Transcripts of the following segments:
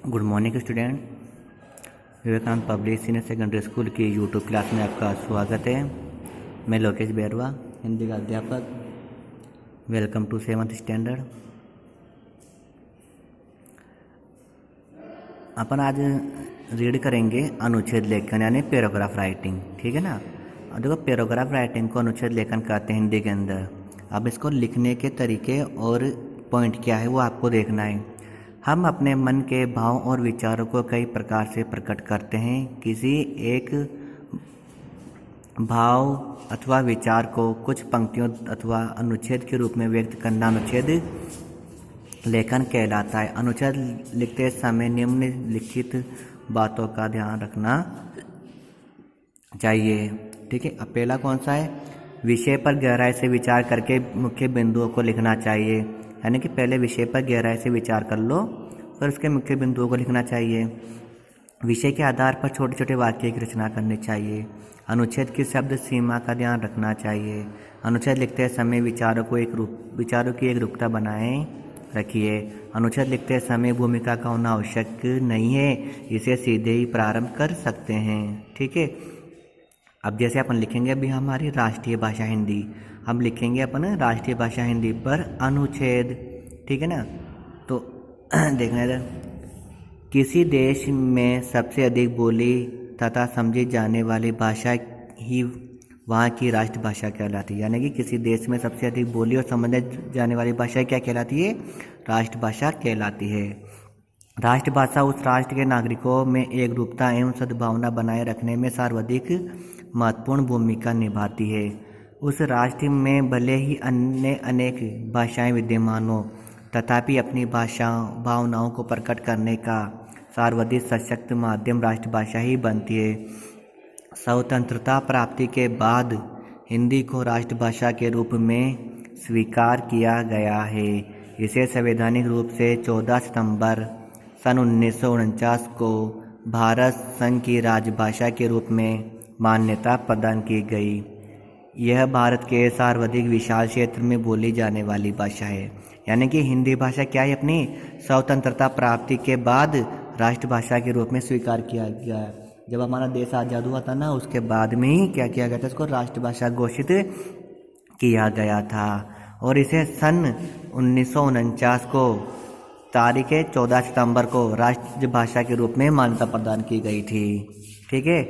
Good morning student. Vivekananda public senior secondary school की YouTube class में आपका स्वागत है। मैं लोकेश बैरवा, हिंदी का अध्यापक। Welcome to 7th standard. अपन आज रीड करेंगे अनुच्छेद लेखन यानी पैराग्राफ राइटिंग, ठीक है ना। और देखो, पैराग्राफ राइटिंग को अनुच्छेद लेखन कहते हैं हिंदी के अंदर। अब इसको लिखने के तरीके और पॉइंट क्या है वो आपको देखना है। हम अपने मन के भाव और विचारों को कई प्रकार से प्रकट करते हैं। किसी एक भाव अथवा विचार को कुछ पंक्तियों अथवा अनुच्छेद के रूप में व्यक्त करना अनुच्छेद लेखन कहलाता है। अनुच्छेद लिखते समय निम्नलिखित बातों का ध्यान रखना चाहिए, ठीक है। अब पहला कौन सा है? विषय पर गहराई से विचार करके मुख्य बिंदुओं को लिखना चाहिए। यानी कि पहले विषय पर गहराई से विचार कर लो, फिर उसके मुख्य बिंदुओं को लिखना चाहिए। विषय के आधार पर छोटे छोटे वाक्य की रचना करनी चाहिए। अनुच्छेद की शब्द सीमा का ध्यान रखना चाहिए। अनुच्छेद लिखते समय विचारों की एक रूपता बनाए रखिए। अनुच्छेद लिखते समय भूमिका का होना आवश्यक नहीं है, इसे सीधे ही प्रारंभ कर सकते हैं, ठीक है। अब जैसे अपन लिखेंगे अभी हमारी राष्ट्रीय भाषा हिंदी, अब लिखेंगे अपन राष्ट्रीय भाषा हिंदी पर अनुच्छेद, ठीक है ना। तो देखना इधर, किसी देश में सबसे अधिक बोली तथा समझी जाने वाली भाषा ही वहाँ की राष्ट्रभाषा कहलाती है। यानी कि किसी देश में सबसे अधिक बोली और समझी जाने वाली भाषा क्या कहलाती है? राष्ट्रभाषा कहलाती है। राष्ट्रभाषा उस राष्ट्र के नागरिकों में एक रूपता एवं सद्भावना बनाए रखने में सर्वाधिक महत्वपूर्ण भूमिका निभाती है। उस राष्ट्र में भले ही अन्य अनेक भाषाएं विद्यमान हो, तथापि अपनी भावनाओं को प्रकट करने का सर्वाधिक सशक्त माध्यम राष्ट्रभाषा ही बनती है। स्वतंत्रता प्राप्ति के बाद हिंदी को राष्ट्रभाषा के रूप में स्वीकार किया गया है। इसे संवैधानिक रूप से 14 सितंबर सन 1949 को भारत संघ की राजभाषा के रूप में मान्यता प्रदान की गई। यह भारत के सर्वाधिक विशाल क्षेत्र में बोली जाने वाली भाषा है। यानी कि हिंदी भाषा क्या है? अपनी स्वतंत्रता प्राप्ति के बाद राष्ट्रभाषा के रूप में स्वीकार किया गया है। जब हमारा देश आज़ाद हुआ था ना, उसके बाद में ही क्या किया गया था? इसको राष्ट्रभाषा घोषित किया गया था। और इसे सन 1949 को तारीख 14 सितंबर को राष्ट्रभाषा के रूप में मान्यता प्रदान की गई थी, ठीक है।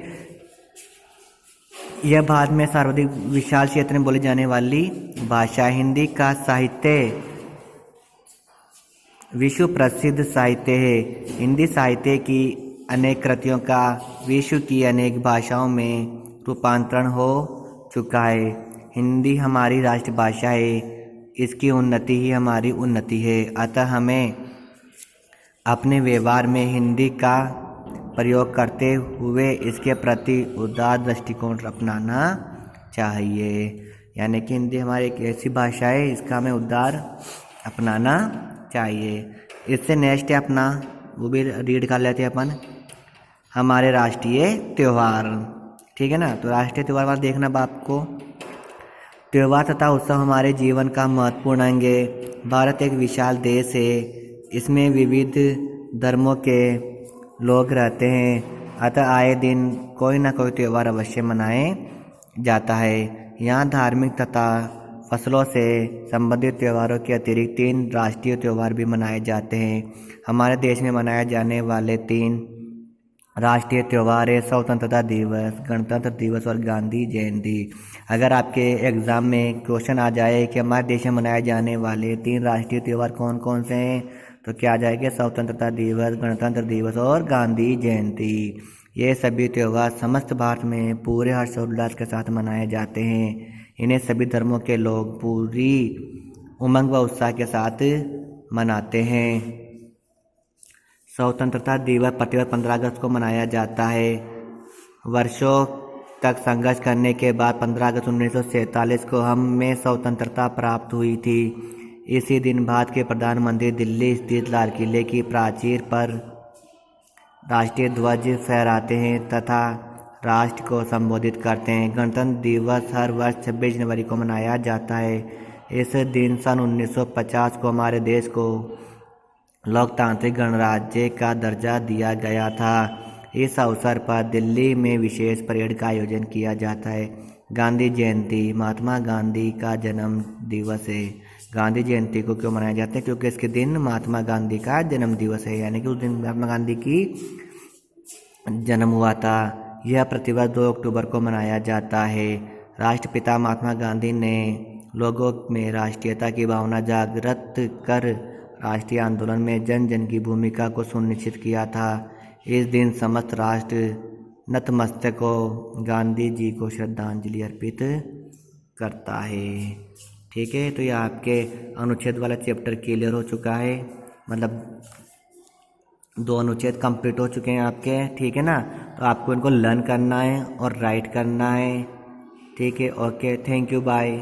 यह भारत में सर्वाधिक विशाल क्षेत्र में बोली जाने वाली भाषा। हिंदी का साहित्य विश्व प्रसिद्ध साहित्य है। हिंदी साहित्य की अनेक कृतियों का विश्व की अनेक भाषाओं में रूपांतरण हो चुका है। हिंदी हमारी राष्ट्रभाषा है, इसकी उन्नति ही हमारी उन्नति है। अतः हमें अपने व्यवहार में हिंदी का प्रयोग करते हुए इसके प्रति उदार दृष्टिकोण अपनाना चाहिए। यानी कि हिंदी हमारी एक ऐसी भाषा है, इसका हमें उदार अपनाना चाहिए। इससे नेक्स्ट है अपना, वो भी रीड कर लेते हैं अपन, हमारे राष्ट्रीय त्यौहार, ठीक है ना। तो राष्ट्रीय त्यौहार वाला देखना बाप को। त्यौहार तथा उत्सव हमारे जीवन का महत्वपूर्ण अंग है। भारत एक विशाल देश है, इसमें विविध धर्मों के लोग रहते हैं। अतः आए दिन कोई ना कोई त्यौहार अवश्य मनाए जाता है। यहाँ धार्मिक तथा फसलों से संबंधित त्योहारों के अतिरिक्त 3 राष्ट्रीय त्यौहार भी मनाए जाते हैं। हमारे देश में मनाए जाने वाले 3 राष्ट्रीय त्यौहार है स्वतंत्रता दिवस, गणतंत्र दिवस और गांधी जयंती। अगर आपके एग्ज़ाम में क्वेश्चन आ जाए कि हमारे देश में मनाए जाने वाले 3 राष्ट्रीय त्यौहार कौन कौन से हैं, तो क्या आ जाएगा? स्वतंत्रता दिवस, गणतंत्र दिवस और गांधी जयंती। ये सभी त्यौहार समस्त भारत में पूरे हर्षोल्लास के साथ मनाए जाते हैं। इन्हें सभी धर्मों के लोग पूरी उमंग व उत्साह के साथ मनाते हैं। स्वतंत्रता दिवस प्रतिवर्ष 15 अगस्त को मनाया जाता है। वर्षों तक संघर्ष करने के बाद 15 अगस्त 1947 को हमें स्वतंत्रता प्राप्त हुई थी। इसी दिन भारत के प्रधानमंत्री दिल्ली स्थित लाल किले की प्राचीर पर राष्ट्रीय ध्वज फहराते हैं तथा राष्ट्र को संबोधित करते हैं। गणतंत्र दिवस हर वर्ष 26 जनवरी को मनाया जाता है। इस दिन सन 1950 को हमारे देश को लोकतांत्रिक गणराज्य का दर्जा दिया गया था। इस अवसर पर दिल्ली में विशेष परेड का आयोजन किया जाता है। गांधी जयंती महात्मा गांधी का जन्म दिवस है। गांधी जयंती को क्यों मनाया जाता है? क्योंकि इसके दिन महात्मा गांधी का जन्म दिवस है, यानी कि उस दिन महात्मा गांधी की जन्म हुआ था। यह प्रतिवर्ष 2 अक्टूबर को मनाया जाता है। राष्ट्रपिता महात्मा गांधी ने लोगों में राष्ट्रीयता की भावना जागृत कर राष्ट्रीय आंदोलन में जन जन की भूमिका को सुनिश्चित किया था। इस दिन समस्त राष्ट्र नतमस्तक हो गांधी जी को श्रद्धांजलि अर्पित करता है। ठीक है, तो ये आपके अनुच्छेद वाला चैप्टर क्लियर हो चुका है, मतलब 2 अनुच्छेद कंप्लीट हो चुके हैं आपके। ठीक है ना, तो आपको इनको लर्न करना है और राइट करना है। ठीक है, ओके, थैंक यू, बाय।